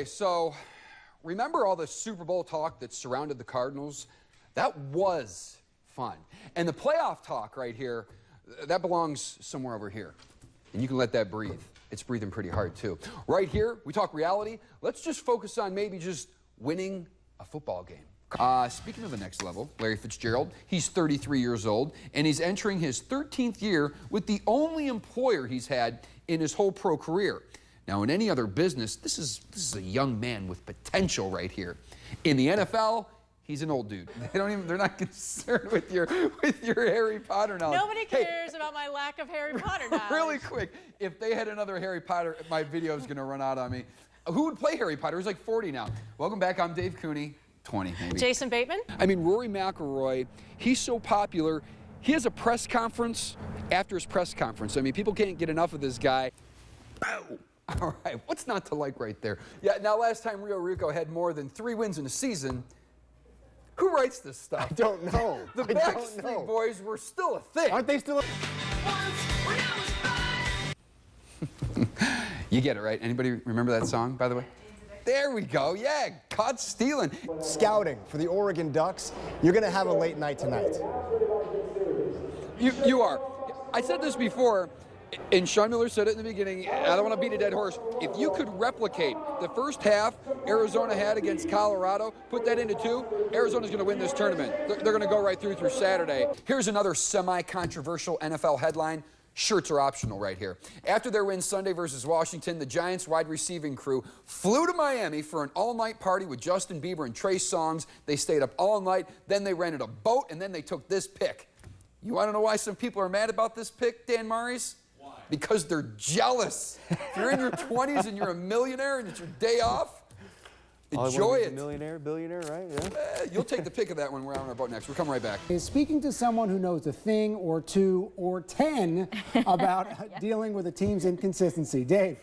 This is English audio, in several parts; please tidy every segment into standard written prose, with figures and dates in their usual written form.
So, remember all the Super Bowl talk that surrounded the Cardinals? That was fun. And the playoff talk right here, that belongs somewhere over here. And you can let that breathe. It's breathing pretty hard, too. Right here, we talk reality. Let's just focus on maybe just winning a football game. Speaking of the next level, Larry Fitzgerald, he's 33 years old, and he's entering his 13th year with the only employer he's had in his whole pro career. Now, in any other business, this is a young man with potential right here. In the NFL, he's an old dude. They're not concerned with your Harry Potter knowledge. Nobody cares about my lack of Harry Potter knowledge. Really quick, if they had another Harry Potter, my video is gonna run out on me. Who would play Harry Potter? He's like 40 now. Welcome back, I'm Dave Cooney. 20 maybe. Jason Bateman? I mean, Rory McIlroy, he's so popular. He has a press conference after his press conference. I mean, people can't get enough of this guy. Bow. All right, what's not to like right there? Yeah, now last time Rio Rico had more than 3 wins in a season, who writes this stuff? I don't know. The Backstreet Boys were still a thing. Aren't they still a... You get it, right? Anybody remember that song, by the way? There we go, yeah, caught stealing. Scouting for the Oregon Ducks, you're gonna have a late night tonight. You are. I said this before, and Sean Miller said it in the beginning, I don't want to beat a dead horse. If you could replicate the first half Arizona had against Colorado, put that into 2, Arizona's going to win this tournament. They're going to go right through Saturday. Here's another semi-controversial NFL headline. Shirts are optional right here. After their win Sunday versus Washington, the Giants wide receiving crew flew to Miami for an all-night party with Justin Bieber and Trey Songz. They stayed up all night, then they rented a boat, and then they took this pic. You want to know why some people are mad about this pic, Dan Maris? Because they're jealous. If you're in your 20s and you're a millionaire and it's your day off, enjoy it. Millionaire, billionaire, right? Yeah. You'll take the pic of that when we're on our boat next. We'll come right back. Is speaking to someone who knows a thing or 2 or 10 about dealing with a team's inconsistency. Dave.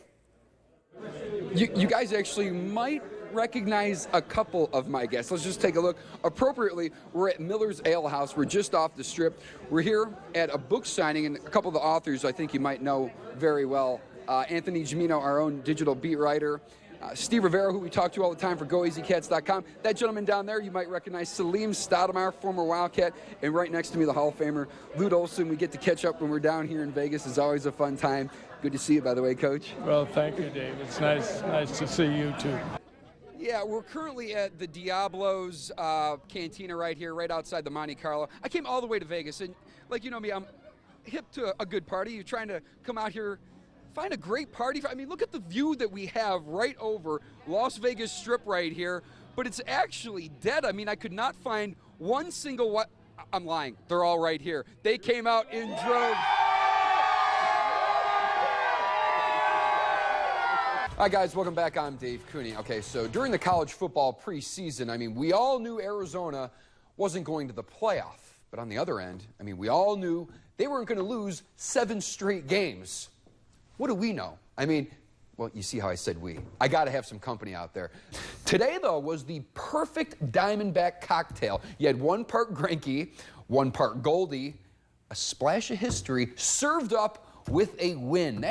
You guys actually might recognize a couple of my guests. Let's just take a look. Appropriately, we're at Miller's Ale House. We're just off the strip. We're here at a book signing, and a couple of the authors I think you might know very well. Anthony Gimino, our own digital beat writer. Steve Rivera, who we talk to all the time for GoEasyCats.com. That gentleman down there, you might recognize Salim Stoudemire, former Wildcat. And right next to me, the Hall of Famer, Lute Olson. We get to catch up when we're down here in Vegas. It's always a fun time. Good to see you, by the way, Coach. Well, thank you, Dave. It's nice to see you, too. Yeah, we're currently at the Diablo's Cantina right here, right outside the Monte Carlo. I came all the way to Vegas, and like you know me, I'm hip to a good party. You're trying to come out here, find a great party. I mean, look at the view that we have right over Las Vegas Strip right here, but it's actually dead. I mean, I could not find one single I'm lying. They're all right here. They came out in droves. Hi guys, welcome back. I'm Dave Cooney. Okay, so during the college football preseason, I mean, we all knew Arizona wasn't going to the playoff. But on the other end, I mean, we all knew they weren't going to lose 7 straight games. What do we know? I mean, well, you see how I said we. I got to have some company out there. Today, though, was the perfect Diamondback cocktail. You had 1 part Granky, 1 part Goldie, a splash of history, served up with a win.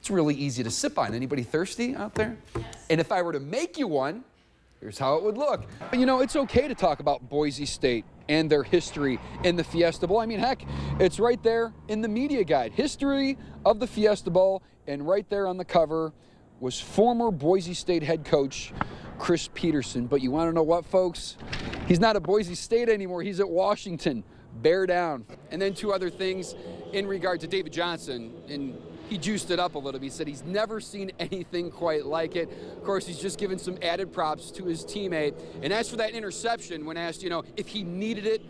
It's really easy to sip on. Anybody thirsty out there? Yes. And if I were to make you one, here's how it would look. But you know, it's okay to talk about Boise State and their history in the Fiesta Bowl. I mean, heck, it's right there in the media guide. History of the Fiesta Bowl, and right there on the cover was former Boise State head coach Chris Peterson. But you want to know what, folks? He's not at Boise State anymore. He's at Washington. Bear down. And then 2 other things in regard to David Johnson. And he juiced it up a little bit. He said he's never seen anything quite like it. Of course, he's just given some added props to his teammate. And as for that interception, when asked, you know, if he needed it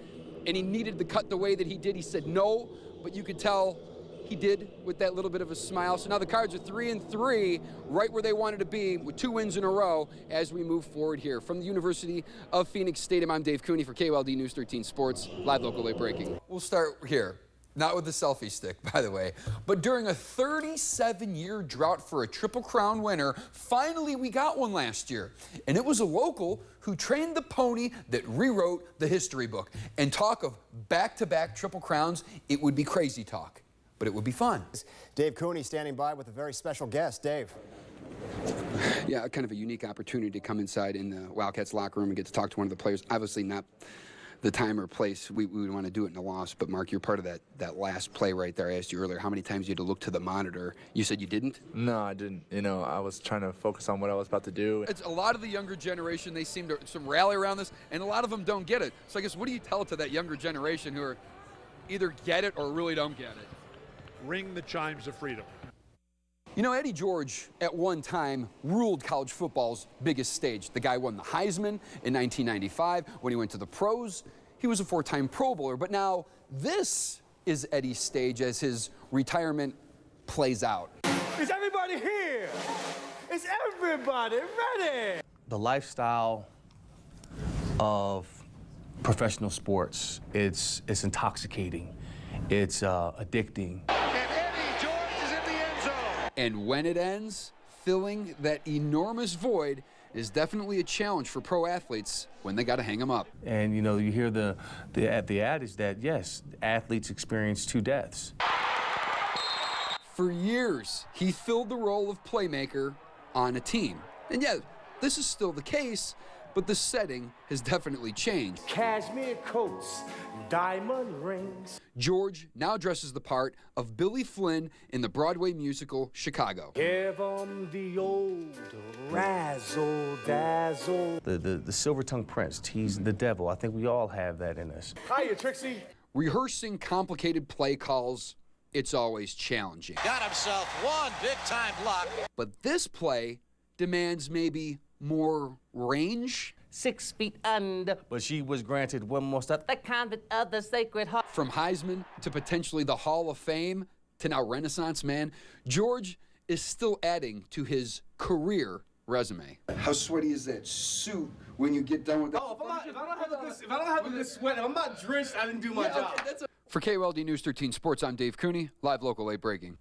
and he needed to cut the way that he did, he said no, but you could tell he did with that little bit of a smile. So now the Cards are 3-3, right where they wanted to be, with 2 wins in a row as we move forward here. From the University of Phoenix Stadium, I'm Dave Cooney for KOLD News 13 Sports, live, local, late breaking. We'll start here. Not with the selfie stick, by the way. But during a 37-year drought for a Triple Crown winner, finally we got one last year. And it was a local who trained the pony that rewrote the history book. And talk of back-to-back Triple Crowns, it would be crazy talk. But it would be fun. Dave Cooney standing by with a very special guest. Dave. Yeah, kind of a unique opportunity to come inside in the Wildcats locker room and get to talk to one of the players. Obviously not the time or place we would want to do it in a loss, but Mark, you're part of that last play right there. I asked you earlier how many times you had to look to the monitor. You said you didn't? No, I didn't. You know, I was trying to focus on what I was about to do. It's a lot of the younger generation, they seem to rally around this, and a lot of them don't get it. So I guess what do you tell to that younger generation who are either get it or really don't get it? Ring the chimes of freedom. You know, Eddie George, at one time, ruled college football's biggest stage. The guy won the Heisman in 1995. When he went to the pros, he was a 4-time Pro Bowler. But now, this is Eddie's stage as his retirement plays out. Is everybody here? Is everybody ready? The lifestyle of professional sports, it's intoxicating. It's addicting. And when it ends, filling that enormous void is definitely a challenge for pro athletes when they got to hang them up. And you know, you hear the adage that yes, athletes experience 2 deaths. For years, he filled the role of playmaker on a team. And yeah, this is still the case, but the setting has definitely changed. Cashmere coats, diamond rings. George now dresses the part of Billy Flynn in the Broadway musical Chicago. Give 'em the old razzle dazzle. The silver-tongued prince, he's the devil. I think we all have that in us. Hiya, Trixie. Rehearsing complicated play calls, it's always challenging. Got himself one big-time block. But this play demands maybe more range. 6 feet under. But she was granted one more step. The convent of the Sacred Heart. From Heisman to potentially the Hall of Fame to now Renaissance man, George is still adding to his career resume. How sweaty is that suit when you get done with that? Oh, if I don't have a good sweat, if I'm not drenched, I didn't do my job. For KOLD News 13 Sports, I'm Dave Cooney, live local late breaking.